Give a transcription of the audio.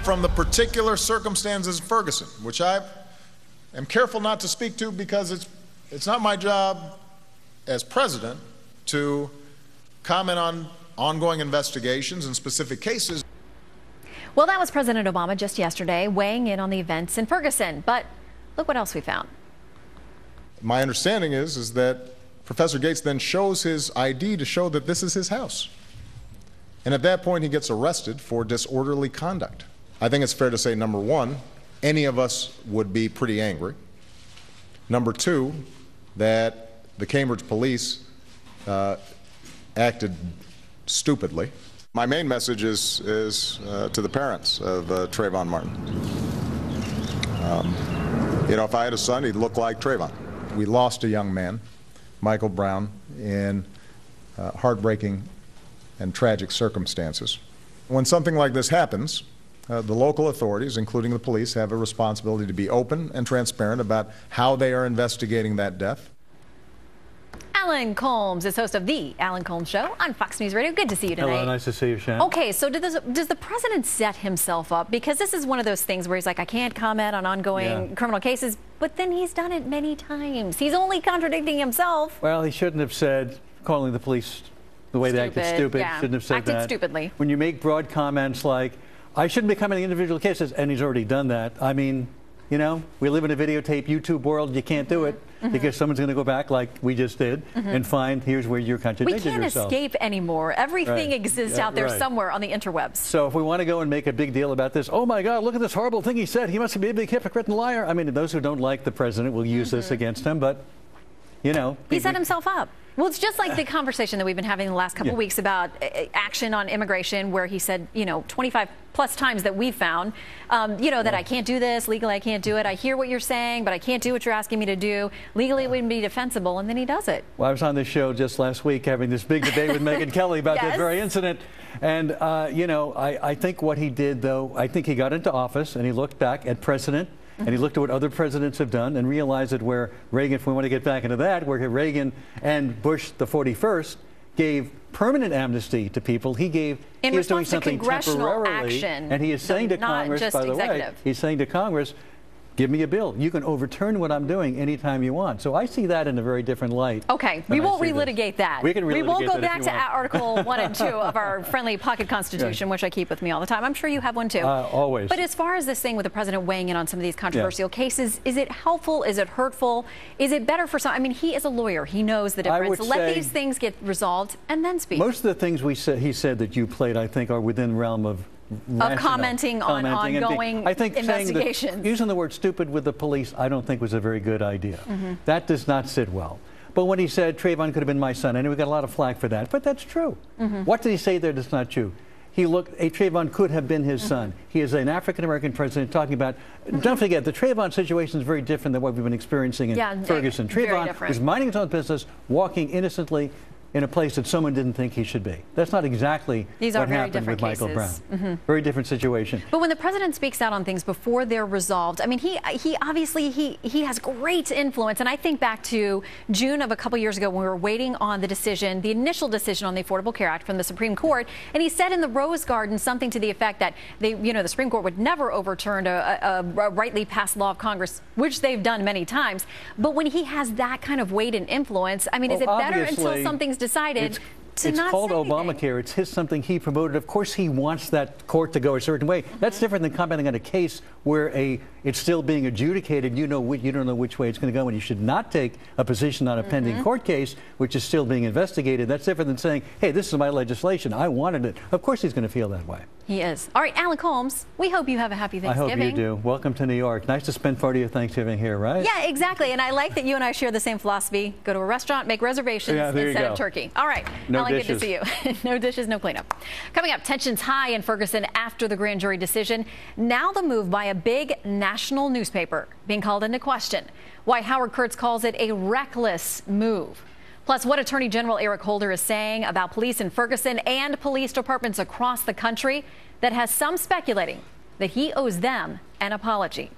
from the particular circumstances of Ferguson, which I am careful not to speak to because it's not my job as president to comment on ongoing investigations and specific cases. Well, that was President Obama just yesterday weighing in on the events in Ferguson. But look what else we found. My understanding is that Professor Gates then shows his ID to show that this is his house. And at that point, he gets arrested for disorderly conduct. I think it's fair to say, number one, any of us would be pretty angry. Number two, that the Cambridge police acted stupidly. My main message is to the parents of Trayvon Martin. If I had a son, he'd look like Trayvon. We lost a young man, Michael Brown, in heartbreaking and tragic circumstances. When something like this happens, the local authorities, including the police, have a responsibility to be open and transparent about how they are investigating that death. Alan Colmes is host of The Alan Colmes Show on Fox News Radio. Good to see you tonight. Hello, nice to see you, Shannon. Okay, so does the president set himself up? Because this is one of those things where he's like, I can't comment on ongoing criminal cases, but then he's done it many times. He's only contradicting himself. Well, he shouldn't have said calling the police the way they acted stupid. Yeah. Shouldn't have said acted that. Stupidly. When you make broad comments like, I shouldn't be commenting on individual cases, and he's already done that. I mean, we live in a videotape YouTube world. You can't do it because someone's going to go back like we just did and find here's where you're contradicting yourself. We can't escape anymore. Everything exists out there somewhere on the interwebs. So if we want to go and make a big deal about this, oh my God, look at this horrible thing he said. He must be a big hypocrite and liar. I mean, those who don't like the president will use this against him, but he set himself up. Well, it's just like the conversation that we've been having the last couple of weeks about action on immigration, where he said, 25 plus times that we found, that I can't do this. Legally, I can't do it. I hear what you're saying, but I can't do what you're asking me to do. Legally, it wouldn't be defensible, and then he does it. Well, I was on this show just last week having this big debate with Megyn Kelly about that very incident. And, I think what he did, though, I think he got into office and he looked back at precedent. And he looked at what other presidents have done and realized that where Reagan, if we want to get back into that, where Reagan and Bush, the 41st, gave permanent amnesty to people, he was doing something temporarily. And he is saying to Congress, by the way, he's saying to Congress, give me a bill. You can overturn what I'm doing anytime you want. So I see that in a very different light. Okay, we won't relitigate that. We can relitigate that. We will go back to Article 1 and 2 of our friendly pocket constitution, which I keep with me all the time. I'm sure you have one too. Always. But as far as this thing with the president weighing in on some of these controversial cases, is it helpful? Is it hurtful? Is it better for some? I mean, he is a lawyer. He knows the difference. Let these things get resolved and then speak. Most of the things he said that you played, I think, are within the realm of commenting on ongoing investigations. Using the word stupid with the police, I don't think was a very good idea. That does not sit well. But when he said Trayvon could have been my son, and we got a lot of flack for that, but that's true. What did he say there that's not true? Trayvon could have been his son. He is an African-American president talking about, don't forget, the Trayvon situation is very different than what we've been experiencing in Ferguson. Trayvon was minding his own business, walking innocently in a place that someone didn't think he should be. That's not exactly what happened with Michael Brown. Very different situation. But when the president speaks out on things before they're resolved, I mean, he obviously he has great influence. And I think back to June of a couple years ago when we were waiting on the decision, the initial decision on the Affordable Care Act from the Supreme Court, and he said in the Rose Garden something to the effect that the Supreme Court would never overturn a rightly passed law of Congress, which they've done many times. But when he has that kind of weight and influence, I mean, is it better until something's decided it's called Obamacare. It's something he promoted. Of course, he wants that court to go a certain way. That's different than commenting on a case where it's still being adjudicated. You don't know which way it's going to go, and you should not take a position on a pending court case, which is still being investigated. That's different than saying, hey, this is my legislation. I wanted it. Of course he's going to feel that way. He is. All right, Alan Colmes, we hope you have a happy Thanksgiving. I hope you do. Welcome to New York. Nice to spend part of your Thanksgiving here, right? Yeah, exactly. And I like that you and I share the same philosophy. Go to a restaurant, make reservations instead of turkey. All right. No Alan, dishes. good to see you. No dishes, no cleanup. Coming up, tensions high in Ferguson after the grand jury decision. Now the move by a big national newspaper being called into question. Why Howard Kurtz calls it a reckless move. Plus, what Attorney General Eric Holder is saying about police in Ferguson and police departments across the country that has some speculating that he owes them an apology.